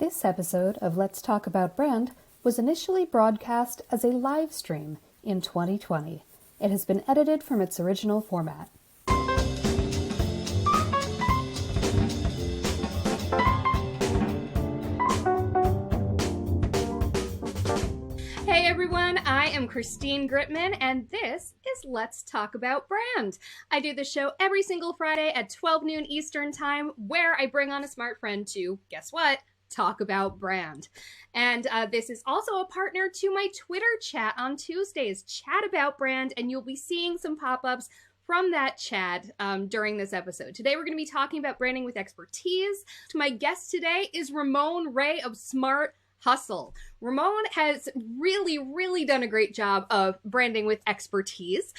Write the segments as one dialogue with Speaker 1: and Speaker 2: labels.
Speaker 1: This episode of Let's Talk About Brand was initially broadcast as a live stream in 2020. It has been edited from its original format.
Speaker 2: Hey everyone, I am Christine Gritman, and this is Let's Talk About Brand. I do the show every single Friday at 12 noon Eastern Time, where I bring on a smart friend to, guess what? Talk about brand. And this is also a partner to my Twitter chat on Tuesdays, Chat About Brand, and you'll be seeing some pop-ups from that chat during this episode. Today we're going to be talking about branding with expertise. My guest today is Ramon Ray of Smart Hustle. Ramon has really done a great job of branding with expertise.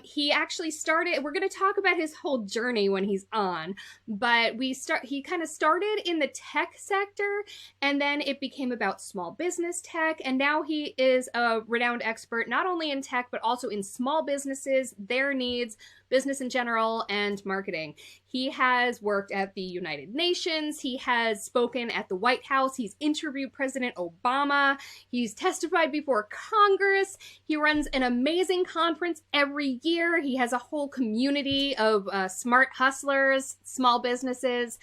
Speaker 2: He actually started, we're going to talk about his whole journey when he's on, but he kind of started in the tech sector, and then it became about small business tech, and now he is a renowned expert not only in tech but also in small businesses, their needs, business in general, and marketing. He has worked at the United Nations. He has spoken at the White House. He's interviewed President Obama. He's testified before Congress. He runs an amazing conference every year. He has a whole community of smart hustlers, small businesses.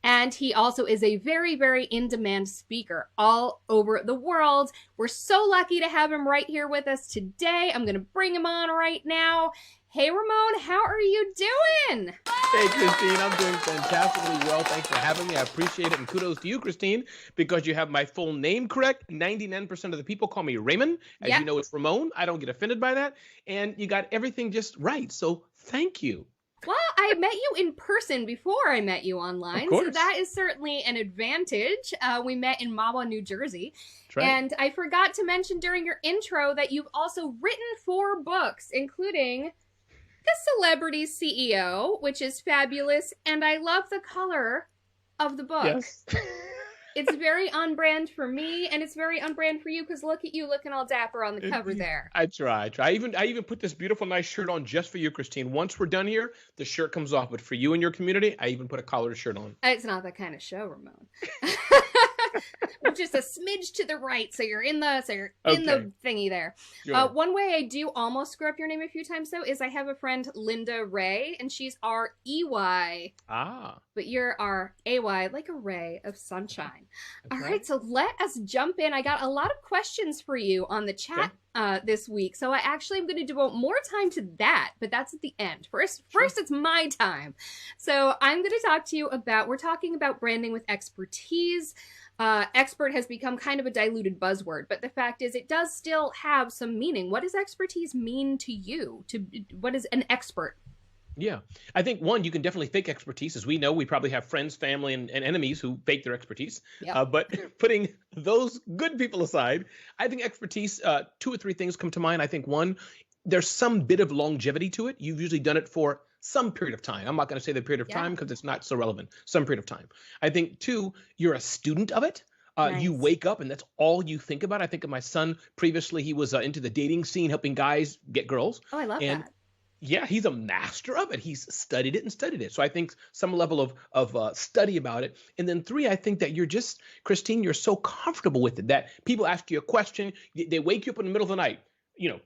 Speaker 2: And he also is a very in-demand speaker all over the world. We're so lucky to have him right here with us today. I'm going to bring him on right now. Hey, Ramon, how are you doing?
Speaker 3: Hey, Christine, I'm doing fantastically well. Thanks for having me. I appreciate it. And kudos to you, Christine, because you have my full name correct. 99% of the people call me Ramon. As you know, it's Ramon. I don't get offended by that. And you got everything just right. So thank you.
Speaker 2: Well, I met you in person before I met you online, so that is certainly an advantage. We met in Mahwah, New Jersey. Right. And I forgot to mention during your intro that you've also written 4 books, including The Celebrity CEO, which is fabulous, and I love the color of the book.
Speaker 3: Yes.
Speaker 2: It's very on brand for me, and it's very on brand for you, because look at you looking all dapper on the cover there.
Speaker 3: I try. I even put this beautiful, nice shirt on just for you, Christine. Once we're done here, the shirt comes off. But for you and your community, I even put a collared shirt on.
Speaker 2: It's not that kind of show, Ramon. Just a smidge to the right, so you're in the thingy there. Sure. One way I do almost screw up your name a few times, though, is I have a friend, Linda Ray, and she's R-E-Y. But you're R-A-Y, like a ray of sunshine. All right, so let us jump in. I got a lot of questions for you on the chat this week, so I actually am going to devote more time to that, but that's at the end. First, it's my time. So I'm going to talk to you about, we're talking about branding with expertise. Expert has become kind of a diluted buzzword, but the fact is it does still have some meaning. What does expertise mean to you? What is an expert?
Speaker 3: Yeah, I think, one, you can definitely fake expertise. As we know, we probably have friends, family, and enemies who fake their expertise. Yep. But putting those good people aside, I think expertise, 2 or 3 things come to mind. I think, one, there's some bit of longevity to it. You've usually done it for some period of time. I'm not going to say the period of time because it's not so relevant. Some period of time. I think, 2, you're a student of it. Nice. You wake up and that's all you think about. I think of my son previously. He was into the dating scene, helping guys get girls.
Speaker 2: Oh, I love that.
Speaker 3: Yeah, he's a master of it. He's studied it and studied it. So I think some level of study about it. And then 3, I think that you're just, Christine, you're so comfortable with it that people ask you a question. They wake you up in the middle of the night.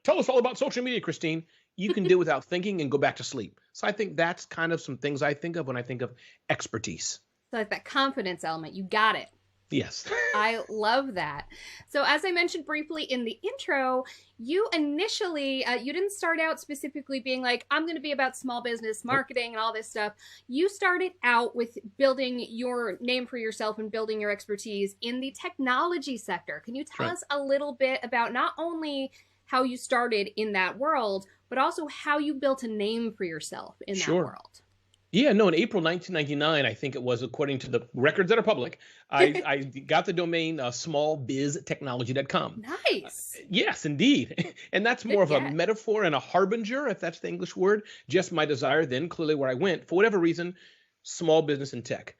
Speaker 3: Tell us all about social media, Christine. You can do it without thinking and go back to sleep. So I think that's kind of some things I think of when I think of expertise.
Speaker 2: So like that confidence element, you got it.
Speaker 3: Yes.
Speaker 2: I love that. So as I mentioned briefly in the intro, you initially, you didn't start out specifically being like, I'm going to be about small business marketing and all this stuff. You started out with building your name for yourself and building your expertise in the technology sector. Can you tell us a little bit about not only how you started in that world, but also how you built a name for yourself in that world?
Speaker 3: Yeah, no, in April 1999, I think it was, according to the records that are public, I got the domain smallbiztechnology.com.
Speaker 2: Nice.
Speaker 3: Yes, indeed. And that's more of a metaphor and a harbinger, if that's the English word. Just my desire then, clearly where I went, for whatever reason, small business and tech.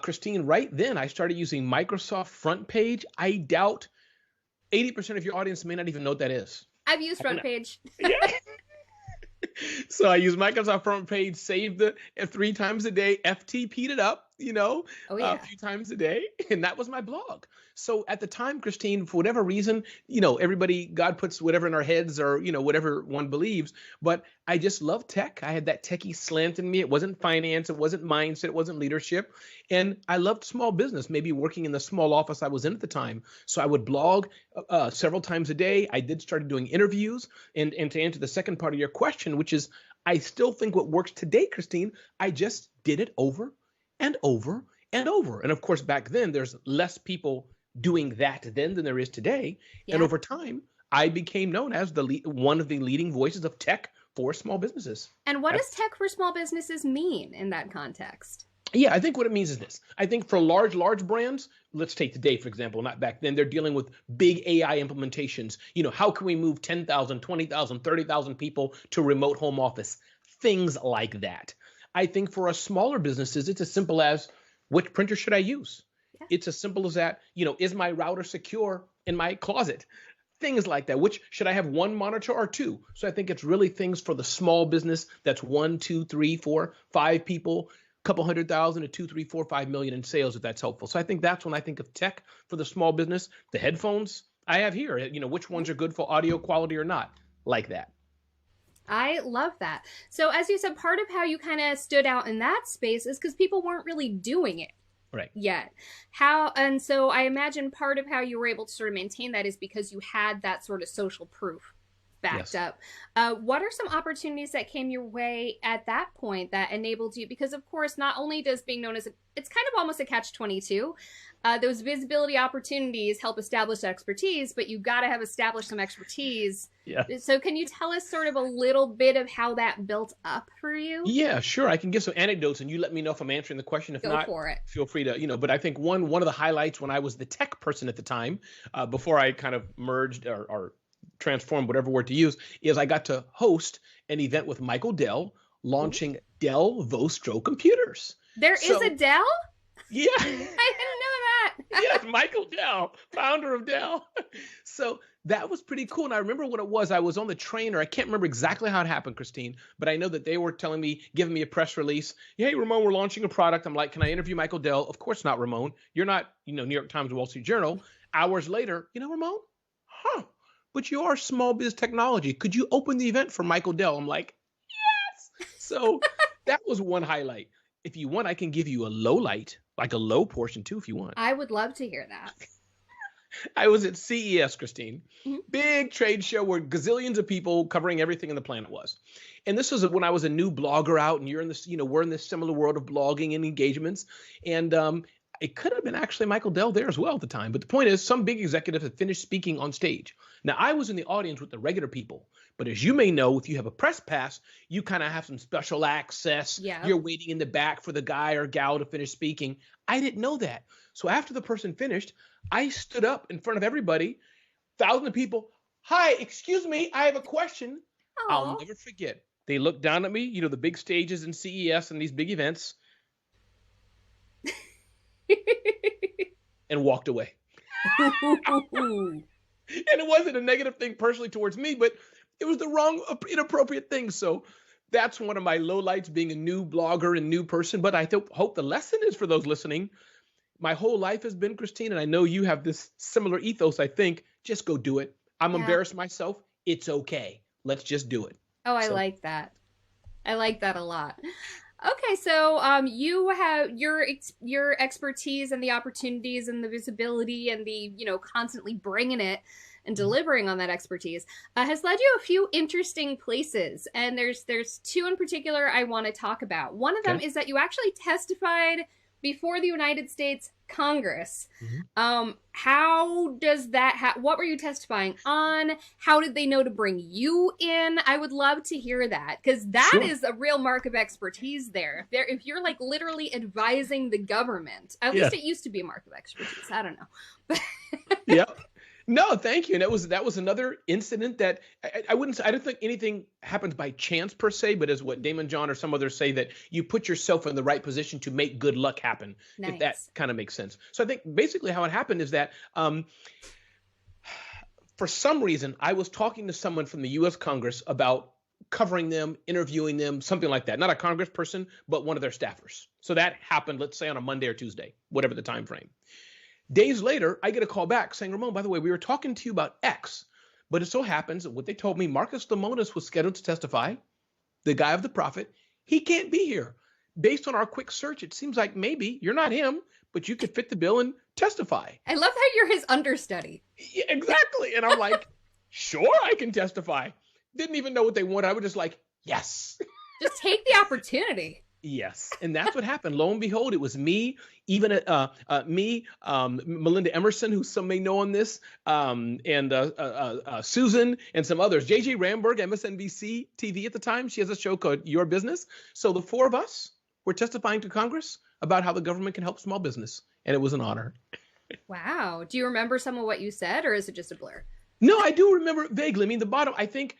Speaker 3: Christine, right then I started using Microsoft Front Page. I doubt 80% of your audience may not even know what that is.
Speaker 2: I've used Front Page.
Speaker 3: Yeah. So I use Microsoft Front Page, saved it 3 times a day, FTP'd it up,
Speaker 2: Oh, yeah.
Speaker 3: a few times a day. And that was my blog. So at the time, Christine, for whatever reason, everybody, God puts whatever in our heads or, whatever one believes. But I just love tech. I had that techie slant in me. It wasn't finance. It wasn't mindset. It wasn't leadership. And I loved small business, maybe working in the small office I was in at the time. So I would blog several times a day. I did start doing interviews. And to answer the second part of your question, which is, I still think what works today, Christine, I just did it over and over and over. And of course, back then, there's less people doing that then than there is today.
Speaker 2: Yeah.
Speaker 3: And over time, I became known as one of the leading voices of tech for small businesses.
Speaker 2: And what does tech for small businesses mean in that context?
Speaker 3: Yeah, I think what it means is this. I think for large brands, let's take today, for example, not back then, they're dealing with big AI implementations. How can we move 10,000, 20,000, 30,000 people to remote home office? Things like that. I think for us smaller businesses, it's as simple as, which printer should I use? Yeah. It's as simple as that. Is my router secure in my closet? Things like that. Which should I have one monitor or two? So I think it's really things for the small business that's 1, 2, 3, 4, 5 people, couple 100,000 to 2, 3, 4, 5 million in sales, if that's helpful. So I think that's when I think of tech for the small business. The headphones I have here, which ones are good for audio quality or not, like that.
Speaker 2: I love that. So as you said, part of how you kind of stood out in that space is because people weren't really doing it yet. And so I imagine part of how you were able to sort of maintain that is because you had that sort of social proof backed up. What are some opportunities that came your way at that point that enabled you? Because of course, not only does being known as it's kind of almost a catch-22. Those visibility opportunities help establish expertise, but you got to have established some expertise.
Speaker 3: Yeah.
Speaker 2: So can you tell us sort of a little bit of how that built up for you?
Speaker 3: Yeah, sure. I can give some anecdotes and you let me know if I'm answering the question. If not,
Speaker 2: for it.
Speaker 3: Feel free to, but I think one of the highlights when I was the tech person at the time, before I kind of merged or transformed, whatever word to use, is I got to host an event with Michael Dell launching Dell Vostro computers.
Speaker 2: There is a Dell?
Speaker 3: Yeah.
Speaker 2: I didn't know that.
Speaker 3: Yes, Michael Dell, founder of Dell. So that was pretty cool. And I remember what it was. I was on the trainer. I can't remember exactly how it happened, Christine, but I know that they were telling me, giving me a press release. Hey, Ramon, we're launching a product. I'm like, can I interview Michael Dell? Of course not, Ramon. You're not, New York Times or Wall Street Journal. Hours later, Ramon? But you are small biz technology. Could you open the event for Michael Dell? I'm like, yes. So that was one highlight. If you want, I can give you a low light, like a low portion too, if you want.
Speaker 2: I would love to hear that.
Speaker 3: I was at CES, Christine, big trade show where gazillions of people covering everything on the planet was. And this was when I was a new blogger out, and you're in this, we're in this similar world of blogging and engagements. And it could have been actually Michael Dell there as well at the time. But the point is, some big executive had finished speaking on stage. Now, I was in the audience with the regular people. But as you may know, if you have a press pass, you kind of have some special access.
Speaker 2: Yeah.
Speaker 3: You're waiting in the back for the guy or gal to finish speaking. I didn't know that. So after the person finished, I stood up in front of everybody, thousands of people. Hi, excuse me, I have a question.
Speaker 2: Aww.
Speaker 3: I'll never forget. They looked down at me, the big stages in CES and these big events, and walked away. And it wasn't a negative thing personally towards me, but it was the wrong, inappropriate thing. So that's one of my lowlights, being a new blogger and new person. But I hope the lesson is for those listening. My whole life has been, Christine, and I know you have this similar ethos, I think. Just go do it. I'm embarrassed myself. It's okay. Let's just do it.
Speaker 2: Oh, I like that. I like that a lot. Okay, so you have your expertise and the opportunities and the visibility and the, constantly bringing it and delivering on that expertise has led you a few interesting places. And there's two in particular I want to talk about. One of them is that you actually testified before the United States Congress. How does that, what were you testifying on? How did they know to bring you in? I would love to hear that, because that is a real mark of expertise there. If you're like literally advising the government, at least it used to be a mark of expertise. I don't know.
Speaker 3: Yep. No, thank you. And that was another incident that I don't think anything happens by chance per se, but as what Damon John or some others say, that you put yourself in the right position to make good luck happen. Nice. If that kind of makes sense. So I think basically how it happened is that for some reason, I was talking to someone from the U.S. Congress about covering them, interviewing them, something like that. Not a congressperson, but one of their staffers. So that happened, let's say on a Monday or Tuesday, whatever the time frame. Days later, I get a call back saying, Ramon, by the way, we were talking to you about X, but it so happens that what they told me, Marcus Lemonis was scheduled to testify, the guy of the prophet. He can't be here. Based on our quick search, it seems like maybe you're not him, but you could fit the bill and testify.
Speaker 2: I love how you're his understudy.
Speaker 3: Yeah, exactly. And I'm like, sure, I can testify. Didn't even know what they wanted. I was just like, yes.
Speaker 2: Just take the opportunity.
Speaker 3: Yes. And that's what happened. Lo and behold, it was me, even Melinda Emerson, who some may know on this, and Susan and some others. JJ Ramberg, MSNBC TV at the time. She has a show called Your Business. So the four of us were testifying to Congress about how the government can help small business. And it was an honor.
Speaker 2: Wow. Do you remember some of what you said, or is it just a blur?
Speaker 3: No, I do remember it vaguely. I mean, the bottom, I think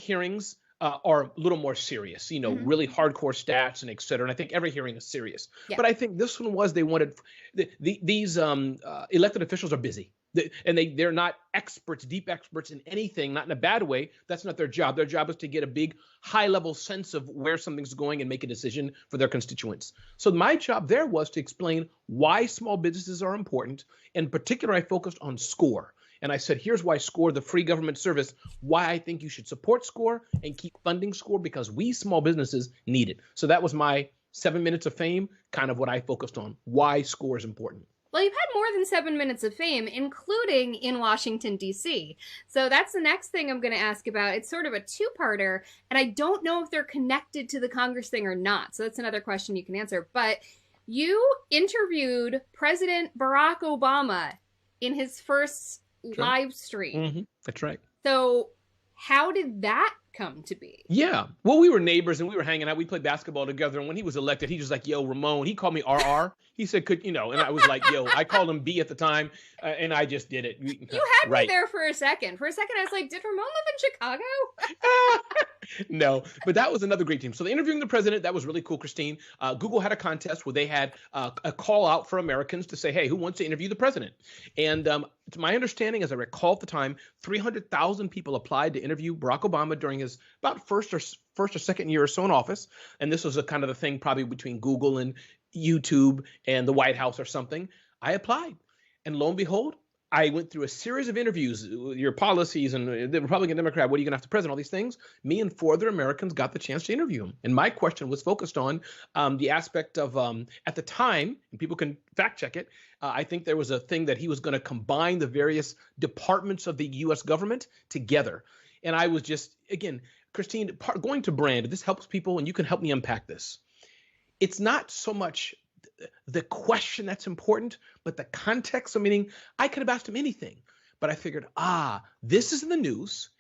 Speaker 3: hearings are a little more serious, really hardcore stats and et cetera. And I think every hearing is serious. Yeah. But I think this one was, they wanted, these elected officials are busy. They're not experts, deep experts in anything, not in a bad way. That's not their job. Their job is to get a big high level sense of where something's going and make a decision for their constituents. So my job there was to explain why small businesses are important. In particular, I focused on SCORE. And I said, here's why SCORE, the free government service, why I think you should support SCORE and keep funding SCORE, because we small businesses need it. So that was my 7 minutes of fame, kind of what I focused on, why SCORE is important.
Speaker 2: Well, you've had more than 7 minutes of fame, including in Washington, D.C. So that's the next thing I'm going to ask about. It's sort of a two-parter, and I don't know if they're connected to the Congress thing or not. So that's another question you can answer. But you interviewed President Barack Obama in his first live stream.
Speaker 3: Mm-hmm. That's right.
Speaker 2: So how did that come to be?
Speaker 3: Yeah. Well, we were neighbors and we were hanging out. We played basketball together. And when he was elected, he was like, yo, Ramon. He called me RR. He said, and I was like, yo, I called him B at the time. And I just did it.
Speaker 2: You had me there for a second. For a second, I was like, did Ramon live in Chicago?
Speaker 3: No, but that was another great team. So the interviewing the president, that was really cool, Christine. Google had a contest where they had a call out for Americans to say, hey, who wants to interview the president? And it's my understanding, as I recall at the time, 300,000 people applied to interview Barack Obama during his about first or second year or so in office. And this was a kind of the thing probably between Google and YouTube and the White House or something. I applied. And lo and behold, I went through a series of interviews, your policies and the Republican, Democrat, what are you going to have to present, all these things. Me and four other Americans got the chance to interview him. And my question was focused on the aspect of, at the time, and people can fact check it, I think there was a thing that he was going to combine the various departments of the U.S. government together. And I was just, again, Christine, going to brand, this helps people, and you can help me unpack this. It's not so much the question that's important, but the context. So meaning I could have asked him anything, but I figured, this is in the news.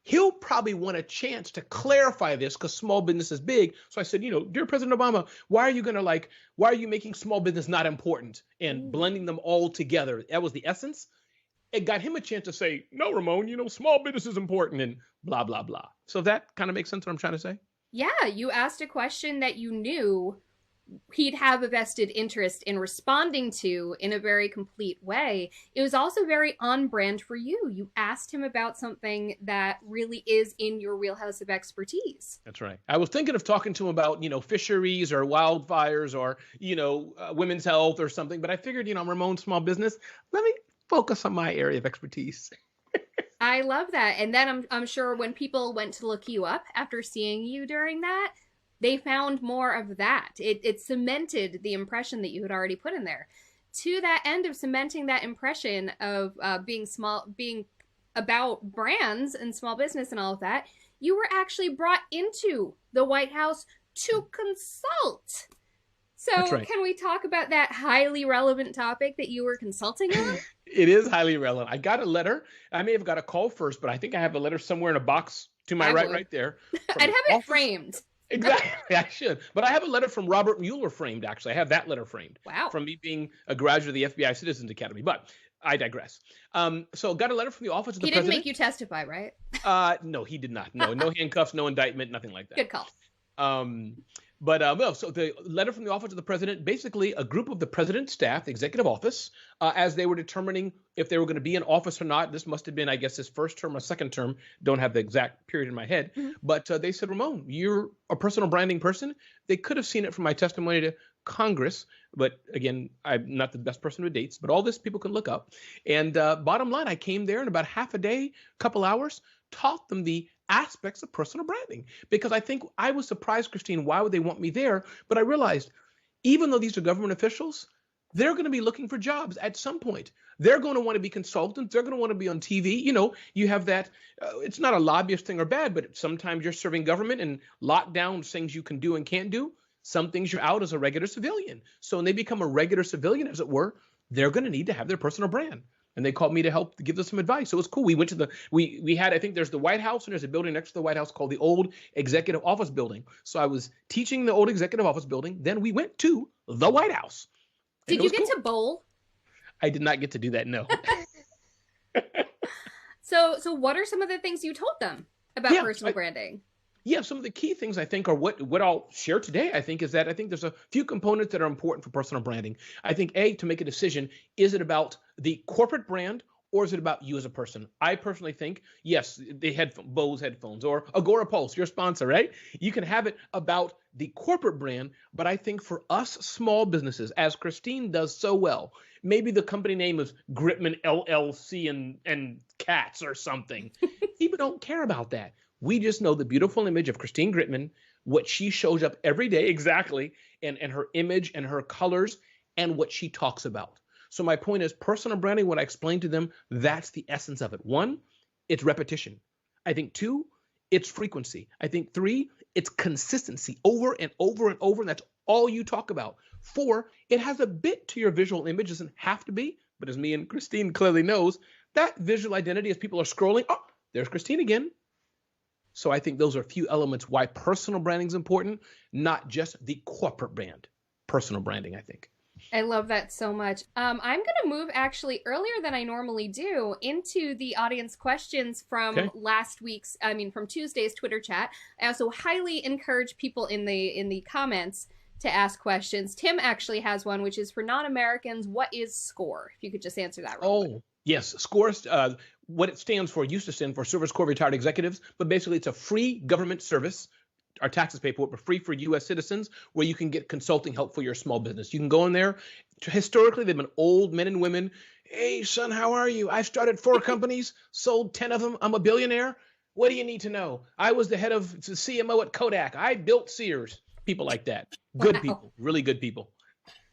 Speaker 3: He'll probably want a chance to clarify this because small business is big. So I said, dear President Obama, why are you making small business not important and blending them all together? That was the essence. It got him a chance to say, no, Ramon, small business is important and blah, blah, blah. So that kind of makes sense what I'm trying to say.
Speaker 2: Yeah, you asked a question that you knew he'd have a vested interest in responding to in a very complete way. It was also very on brand for you. You asked him about something that really is in your wheelhouse of expertise.
Speaker 3: That's right. I was thinking of talking to him about, fisheries or wildfires or, women's health or something, but I figured, I'm Ramon's small business. Let me focus on my area of expertise.
Speaker 2: I love that. And then I'm sure when people went to look you up after seeing you during that, they found more of that. It cemented the impression that you had already put in there. To that end of cementing that impression of being about brands and small business and all of that, you were actually brought into the White House to consult. So right. Can we talk about that highly relevant topic that you were consulting on?
Speaker 3: It is highly relevant. I got a letter. I may have got a call first, but I think I have a letter somewhere in a box to my right there.
Speaker 2: I'd have it framed.
Speaker 3: Exactly, I should. But I have a letter from Robert Mueller framed, actually. I have that letter framed.
Speaker 2: Wow. From
Speaker 3: me being a graduate of the FBI Citizens Academy. But I digress. So got a letter from the office of the president.
Speaker 2: He didn't make you testify, right?
Speaker 3: No, he did not. No handcuffs, no indictment, nothing like that.
Speaker 2: Good call.
Speaker 3: But well, so the letter from the office of the president, basically a group of the president's staff, the executive office, as they were determining if they were going to be in office or not. This must have been, I guess, his first term or second term. Don't have the exact period in my head.
Speaker 2: Mm-hmm.
Speaker 3: But they said, Ramon, you're a personal branding person. They could have seen it from my testimony to Congress. But again, I'm not the best person with dates, but all this people can look up. And bottom line, I came there in about half a day, couple hours, taught them the aspects of personal branding, because I think I was surprised, Christine, why would they want me there? But I realized, even though these are government officials, they're going to be looking for jobs at some point. They're going to want to be consultants. They're going to want to be on TV. You know, you have that. It's not a lobbyist thing or bad, but sometimes you're serving government and lockdown things you can do and can't do. Some things you're out as a regular civilian. So when they become a regular civilian, as it were, they're going to need to have their personal brand. And they called me to help give them some advice. So it was cool. We went to we had, I think there's the White House, and there's a building next to the White House called the old executive office building. So I was teaching the old executive office building. Then we went to the White House.
Speaker 2: Did you get to bowl?
Speaker 3: I did not get to do that, no.
Speaker 2: So what are some of the things you told them about personal branding?
Speaker 3: Yeah, some of the key things I think are what I'll share today, I think, is that I think there's a few components that are important for personal branding. I think, A, to make a decision, is it about the corporate brand or is it about you as a person? I personally think, yes, the Bose headphones or Agora Pulse, your sponsor, right? You can have it about the corporate brand, but I think for us small businesses, as Christine does so well, maybe the company name is Gritman LLC and Cats or something. People don't care about that. We just know the beautiful image of Christine Gritman, what she shows up every day exactly, and her image and her colors and what she talks about. So my point is personal branding, what I explained to them, that's the essence of it. 1, it's repetition. I think 2, it's frequency. I think 3, it's consistency over and over and over. And that's all you talk about. 4, it has a bit to your visual image. It doesn't have to be, but as me and Christine clearly knows, that visual identity as people are scrolling, oh, there's Christine again. So I think those are a few elements why personal branding is important, not just the corporate brand. Personal branding, I think.
Speaker 2: I love that so much. I'm going to move actually earlier than I normally do into the audience questions from from Tuesday's Twitter chat. I also highly encourage people in the comments to ask questions. Tim actually has one, which is for non-Americans, what is SCORE? If you could just answer that real quick.
Speaker 3: Yes, SCORE, what it stands for, used to stand for Service Corps Retired Executives, but basically it's a free government service. Our taxes pay for it, but free for U.S. citizens, where you can get consulting help for your small business. You can go in there. Historically, they've been old men and women. Hey, son, how are you? I started 4 companies, sold 10 of them. I'm a billionaire. What do you need to know? I was the head of the CMO at Kodak. I built Sears. People like that. Good people, really good people.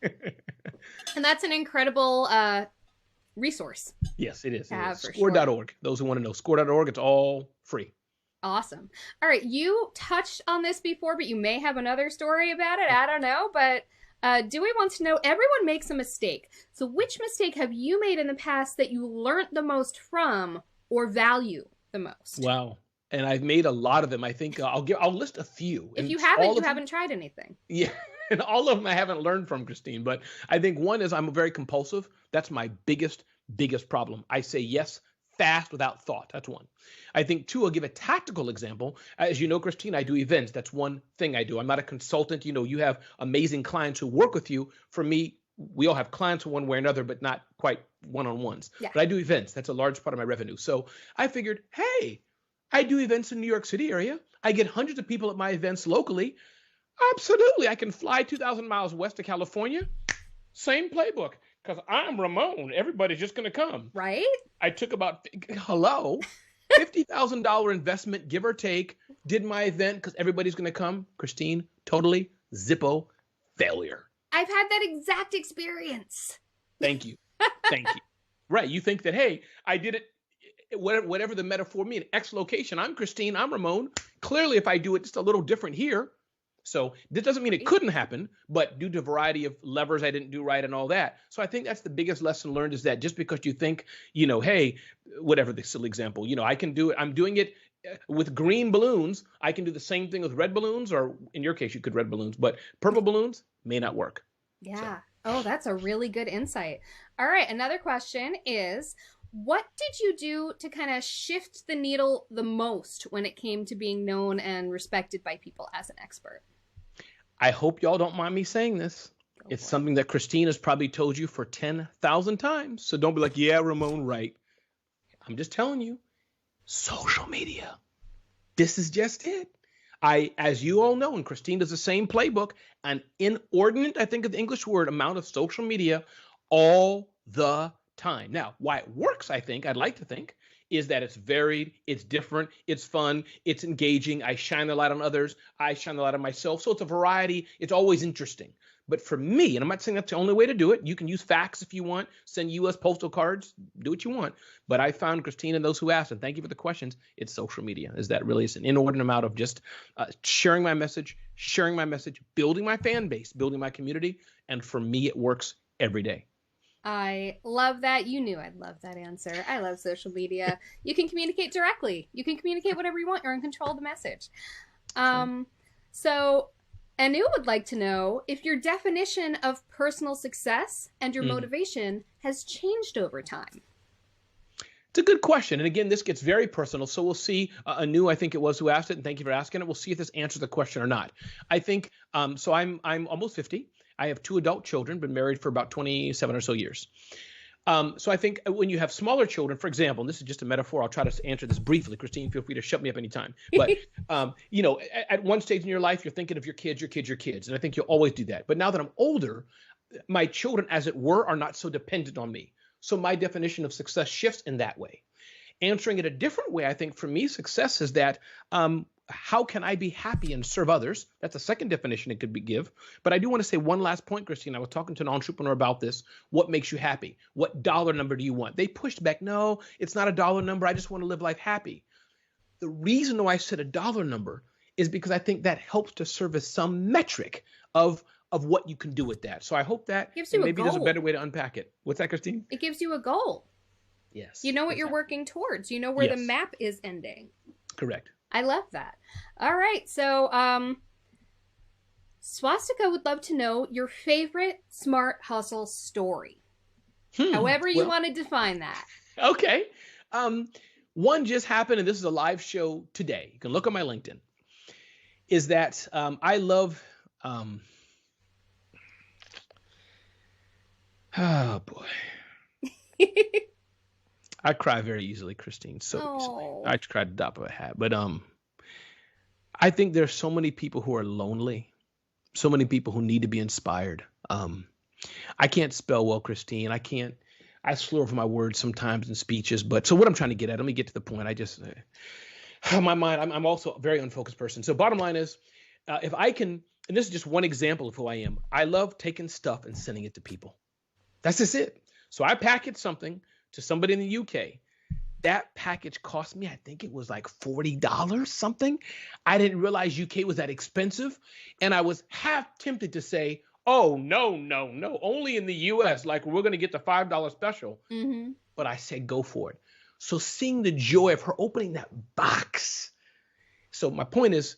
Speaker 2: And that's an incredible resource.
Speaker 3: Yes, it is.
Speaker 2: Score.org.
Speaker 3: Sure. Those who want to know, score.org, it's all free.
Speaker 2: Awesome. All right. You touched on this before, but you may have another story about it. I don't know. But Dewey wants to know, everyone makes a mistake. So which mistake have you made in the past that you learned the most from or value the most?
Speaker 3: Wow. And I've made a lot of them. I think I'll list a few.
Speaker 2: If you haven't, you haven't tried anything.
Speaker 3: Yeah. And all of them I haven't learned from, Christine. But I think one is I'm very compulsive. That's my biggest problem. I say yes fast without thought. That's one. I think 2, I'll give a tactical example. As you know, Christine, I do events. That's one thing I do. I'm not a consultant. You know, you have amazing clients who work with you. For me, we all have clients one way or another, but not quite one-on-ones. Yeah. But I do events. That's a large part of my revenue. So I figured, hey, I do events in New York City area. I get hundreds of people at my events locally. Absolutely. I can fly 2,000 miles west to California. Same playbook. Because I'm Ramon. Everybody's just going to come.
Speaker 2: Right?
Speaker 3: I took about, $50,000 investment, give or take, did my event because everybody's going to come. Christine, totally Zippo failure.
Speaker 2: I've had that exact experience.
Speaker 3: Thank you. Thank you. Right. You think that, hey, I did it, whatever the metaphor means, X location. I'm Christine. I'm Ramon. Clearly, if I do it just a little different here. So this doesn't mean it couldn't happen, but due to a variety of levers I didn't do right and all that. So I think that's the biggest lesson learned, is that just because you think, hey, whatever the silly example, I can do it. I'm doing it with green balloons. I can do the same thing with red balloons, or in your case, you could red balloons, but purple balloons may not work.
Speaker 2: Yeah. So. Oh, that's a really good insight. All right. Another question is, what did you do to kind of shift the needle the most when it came to being known and respected by people as an expert?
Speaker 3: I hope y'all don't mind me saying this. It's something that Christine has probably told you for 10,000 times. So don't be like, yeah, Ramon, right. I'm just telling you, social media. This is just it. As you all know, and Christine does the same playbook, an inordinate, I think of the English word, amount of social media all the time. Now, why it works, I'd like to think, is that it's varied, it's different, it's fun, it's engaging. I shine a light on others. I shine a light on myself. So it's a variety. It's always interesting. But for me, and I'm not saying that's the only way to do it. You can use fax if you want, send U.S. postal cards, do what you want. But I found, Christine, and those who asked, and thank you for the questions, it's social media. Is that really is an inordinate amount of just sharing my message, building my fan base, building my community. And for me, it works every day.
Speaker 2: I love that. You knew I'd love that answer. I love social media. You can communicate directly. You can communicate whatever you want. You're in control of the message. So Anu would like to know if your definition of personal success and your motivation has changed over time.
Speaker 3: It's a good question. And again, this gets very personal. So we'll see. Anu, I think it was who asked it. And thank you for asking it. We'll see if this answers the question or not. I think, so I'm almost 50. I have 2 adult children, been married for about 27 or so years. So I think when you have smaller children, for example, and this is just a metaphor, I'll try to answer this briefly. Christine, feel free to shut me up anytime. But, at one stage in your life, you're thinking of your kids. And I think you'll always do that. But now that I'm older, my children, as it were, are not so dependent on me. So my definition of success shifts in that way. Answering it a different way, I think for me, success is that how can I be happy and serve others? That's a second definition it could give. But I do want to say one last point, Christine. I was talking to an entrepreneur about this. What makes you happy? What dollar number do you want? They pushed back. No, it's not a dollar number. I just want to live life happy. The reason why I said a dollar number is because I think that helps to serve as some metric of what you can do with that. So I hope that maybe there's a better way to unpack it. What's that, Christine?
Speaker 2: It gives you a goal.
Speaker 3: Yes.
Speaker 2: You know what you're working towards. You know where the map is ending.
Speaker 3: Correct.
Speaker 2: I love that. All right. So Swastika would love to know your favorite Smart Hustle story. However you want to define that.
Speaker 3: Okay. One just happened, and this is a live show today. You can look on my LinkedIn. Is that I love... oh, boy. I cry very easily, Christine. So easily. I cried at the top of a hat. But I think there's so many people who are lonely, so many people who need to be inspired. I can't spell well, Christine. I slur over my words sometimes in speeches. But so what I'm trying to get at, let me get to the point. I just, my mind, I'm also a very unfocused person. So bottom line is, if I can, and this is just one example of who I am. I love taking stuff and sending it to people. That's just it. So I package something to somebody in the UK. That package cost me, I think it was like $40 something. I didn't realize UK was that expensive. And I was half tempted to say, oh, no, only in the US, like we're going to get the $5 special. But I said, go for it. So seeing the joy of her opening that box. So my point is,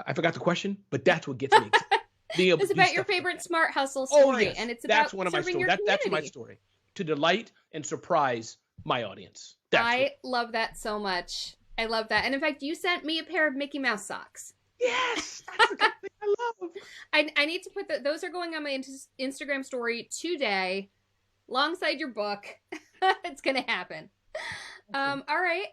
Speaker 3: I forgot the question, but that's what gets me excited.
Speaker 2: It's about your favorite Smart Hustle story.
Speaker 3: Oh, yes.
Speaker 2: And it's about
Speaker 3: one of my stories. That's my story. To delight and surprise my audience. I
Speaker 2: love that so much. I love that. And in fact, you sent me a pair of Mickey Mouse socks.
Speaker 3: Yes, that's the kind of thing I love.
Speaker 2: I need to put those are going on my Instagram story today, alongside your book. It's going to happen. All right.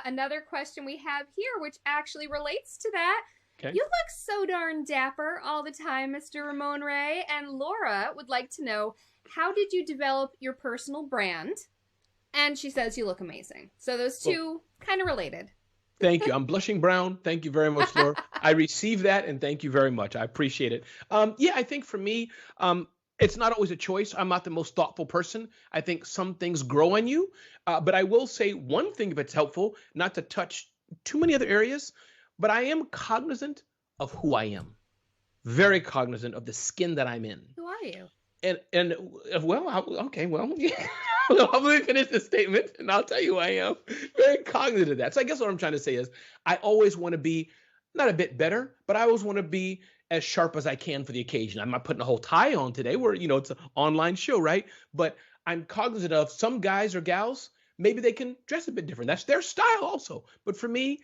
Speaker 2: Another question we have here, which actually relates to that. Okay. You look so darn dapper all the time, Mr. Ramon Ray. And Laura would like to know, how did you develop your personal brand? And she says you look amazing. So those two kind of related.
Speaker 3: Thank you. I'm blushing brown. Thank you very much, Laura. I received that, and thank you very much. I appreciate it. I think for me, it's not always a choice. I'm not the most thoughtful person. I think some things grow on you. But I will say one thing, if it's helpful, not to touch too many other areas, but I am cognizant of who I am. Very cognizant of the skin that I'm in.
Speaker 2: Who are you?
Speaker 3: Let me finish this statement, and I'll tell you who I am. Very cognizant of that. So I guess what I'm trying to say is I always want to be not a bit better, but I always want to be as sharp as I can for the occasion. I'm not putting a whole tie on today where, it's an online show, right? But I'm cognizant of some guys or gals, maybe they can dress a bit different. That's their style also. But for me,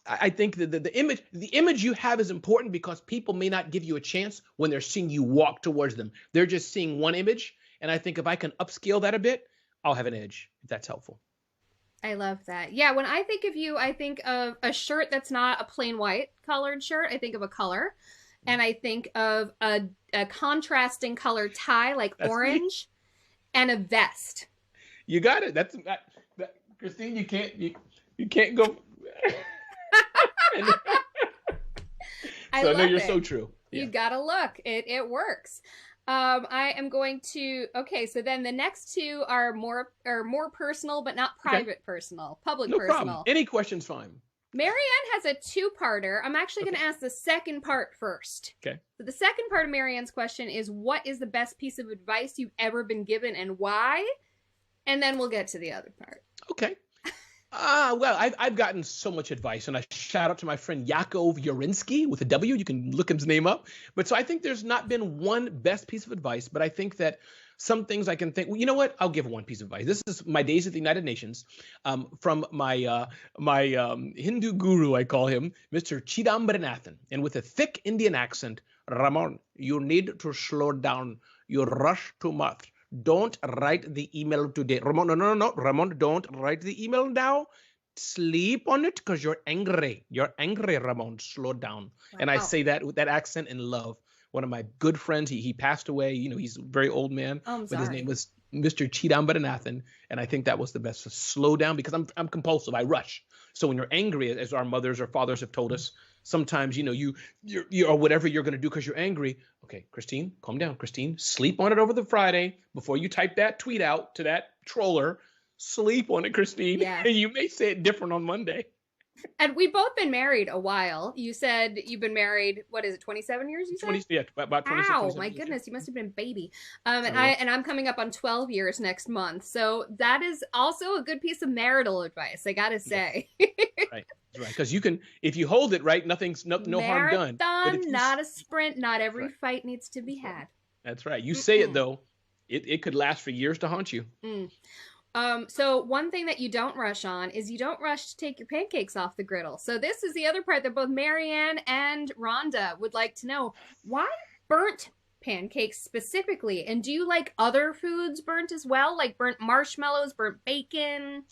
Speaker 3: I think that the image you have is important because people may not give you a chance when they're seeing you walk towards them. They're just seeing one image. And I think if I can upscale that a bit, I'll have an edge, if that's helpful.
Speaker 2: I love that. Yeah, when I think of you, I think of a shirt that's not a plain white colored shirt. I think of a color. And I think of a contrasting color tie like that's orange me. And a vest.
Speaker 3: You got it. That's Christine, you can't go. So no, you're so true.
Speaker 2: Yeah. You gotta look. It works. I am going to. Okay, so then the next two are more personal, but not private personal, public
Speaker 3: no
Speaker 2: personal.
Speaker 3: Problem. Any question's fine.
Speaker 2: Marianne has a two-parter. I'm actually going to ask the second part first.
Speaker 3: Okay.
Speaker 2: So the second part of Marianne's question is, what is the best piece of advice you've ever been given and why? And then we'll get to the other part.
Speaker 3: Okay. Well, I've gotten so much advice, and I shout out to my friend Yakov Yurinsky with a W. You can look his name up. But so I think there's not been one best piece of advice, but I think that some things I can think, well, you know what? I'll give one piece of advice. This is my days at the United Nations from my Hindu guru, I call him, Mr. Chidambaranathan. And with a thick Indian accent, Ramon, you need to slow down. You rush too much. Don't write the email today. Ramon, no. Ramon, don't write the email now. Sleep on it because you're angry. You're angry, Ramon. Slow down. Wow. And I say that with that accent in love. One of my good friends, he passed away. You know, he's a very old man.
Speaker 2: Oh,
Speaker 3: but his name was Mr. Chidambaranathan. And I think that was the best. So slow down because I'm compulsive. I rush. So when you're angry, as our mothers or fathers have told us, sometimes, you know, you or whatever you're going to do because you're angry. Okay, Christine, calm down. Christine, sleep on it over the Friday before you type that tweet out to that troller. Sleep on it, Christine.
Speaker 2: Yeah.
Speaker 3: And you may say it different on Monday.
Speaker 2: And we've both been married a while. You said you've been married, what is it, 27 years, you said?
Speaker 3: 20, yeah, about 26,
Speaker 2: Ow, my goodness,
Speaker 3: years.
Speaker 2: You must have been a baby. And I'm coming up on 12 years next month. So that is also a good piece of marital advice, I gotta say.
Speaker 3: Yes. Right. Right, because you can, if you hold it right, no harm done.
Speaker 2: Marathon, not a sprint. Not every fight needs to be had.
Speaker 3: That's right. You say it though, it could last for years to haunt you.
Speaker 2: So one thing that you don't rush on is you don't rush to take your pancakes off the griddle. So this is the other part that both Marianne and Rhonda would like to know. Why burnt pancakes specifically? And do you like other foods burnt as well, like burnt marshmallows, burnt bacon?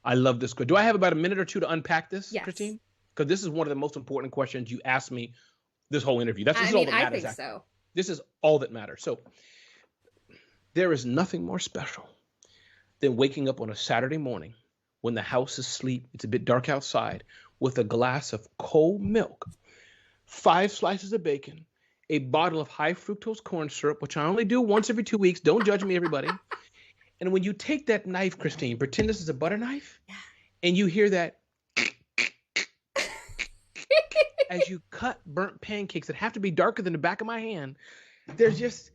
Speaker 3: I love this. Do I have about a minute or two to unpack this,
Speaker 2: yes.
Speaker 3: Christine? Because this is one of the most important questions you asked me this whole interview. This is all that matters.
Speaker 2: I think so.
Speaker 3: This is all that matters. So there is nothing more special than waking up on a Saturday morning when the house is asleep, it's a bit dark outside, with a glass of cold milk, 5 slices of bacon, a bottle of high fructose corn syrup, which I only do once every 2 weeks. Don't judge me, everybody. And when you take that knife, Christine, pretend this is a butter knife, and you hear that as you cut burnt pancakes that have to be darker than the back of my hand, there's just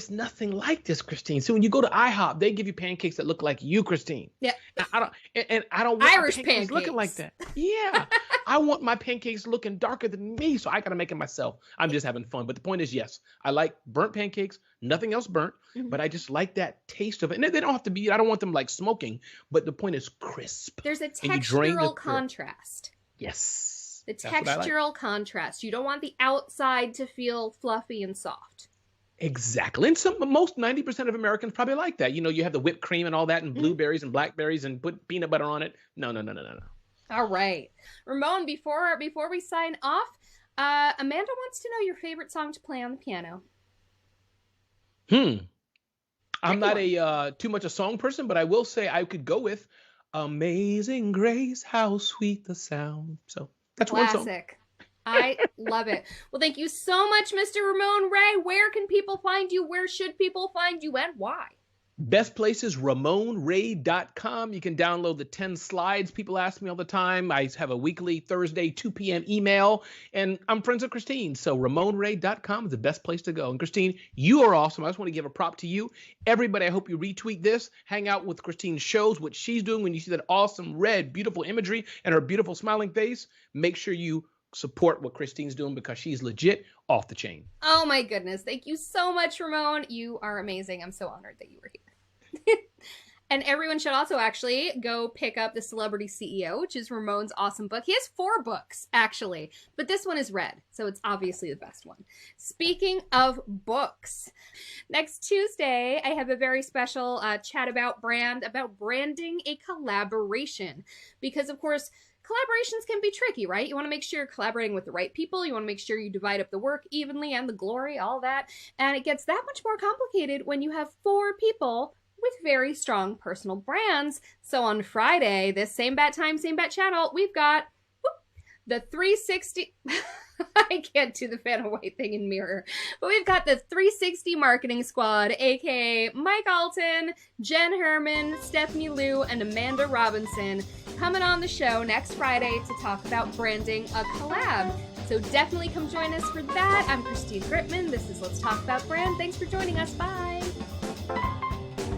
Speaker 3: nothing like this, Christine. So when you go to IHOP, they give you pancakes that look like you, Christine.
Speaker 2: Yeah.
Speaker 3: I don't want
Speaker 2: Irish
Speaker 3: pancakes looking like that. Yeah. I want my pancakes looking darker than me, so I got to make it myself. I'm just having fun. But the point is, yes, I like burnt pancakes, nothing else burnt, but I just like that taste of it. And they don't have to be, I don't want them like smoking, but the point is crisp.
Speaker 2: There's a textural contrast.
Speaker 3: Yes.
Speaker 2: The textural contrast. You don't want the outside to feel fluffy and soft.
Speaker 3: Exactly. And most 90% of Americans probably like that. You know, you have the whipped cream and all that and blueberries and blackberries and put peanut butter on it. No.
Speaker 2: All right. Ramon, before we sign off, Amanda wants to know your favorite song to play on the piano.
Speaker 3: I'm not too much a song person, but I will say I could go with Amazing Grace, how sweet the sound. So that's one song.
Speaker 2: Classic. I love it. Well, thank you so much, Mr. Ramon Ray. Where can people find you? Where should people find you, and why?
Speaker 3: Best place is RamonRay.com. You can download the 10 slides. People ask me all the time. I have a weekly Thursday 2 p.m. email, and I'm friends with Christine. So RamonRay.com is the best place to go. And Christine, you are awesome. I just want to give a prop to you. Everybody, I hope you retweet this. Hang out with Christine's shows, what she's doing. When you see that awesome red, beautiful imagery and her beautiful smiling face, make sure you support what Christine's doing because she's legit off the chain.
Speaker 2: Oh my goodness. Thank you so much, Ramon. You are amazing. I'm so honored that you were here. And everyone should also actually go pick up The Celebrity CEO, which is Ramon's awesome book. He has 4 books, actually, but this one is red, so it's obviously the best one. Speaking of books, next Tuesday, I have a very special chat about branding a collaboration. Because, of course, collaborations can be tricky, right? You want to make sure you're collaborating with the right people. You want to make sure you divide up the work evenly and the glory, all that. And it gets that much more complicated when you have 4 people with very strong personal brands. So on Friday, this same bat time, same bat channel, we've got the 360... I can't do the Vanna White thing in mirror. But we've got the 360 Marketing Squad, aka Mike Alton, Jen Herman, Stephanie Liu, and Amanda Robinson, coming on the show next Friday to talk about branding a collab. So definitely come join us for that. I'm Christine Gritman. This is Let's Talk About Brand. Thanks for joining us. Bye.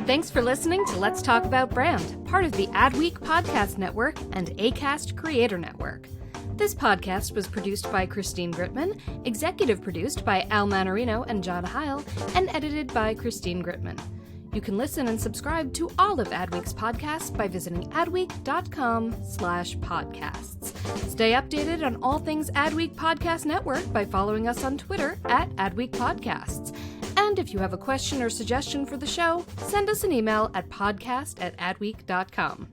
Speaker 2: Thanks for listening to Let's Talk About Brand, part of the Adweek Podcast Network and Acast Creator Network. This podcast was produced by Christine Gritman, executive produced by Al Manarino and John Heil, and edited by Christine Gritman. You can listen and subscribe to all of Adweek's podcasts by visiting adweek.com/podcasts. Stay updated on all things Adweek Podcast Network by following us on Twitter @Adweek Podcasts. And if you have a question or suggestion for the show, send us an email at podcast@adweek.com.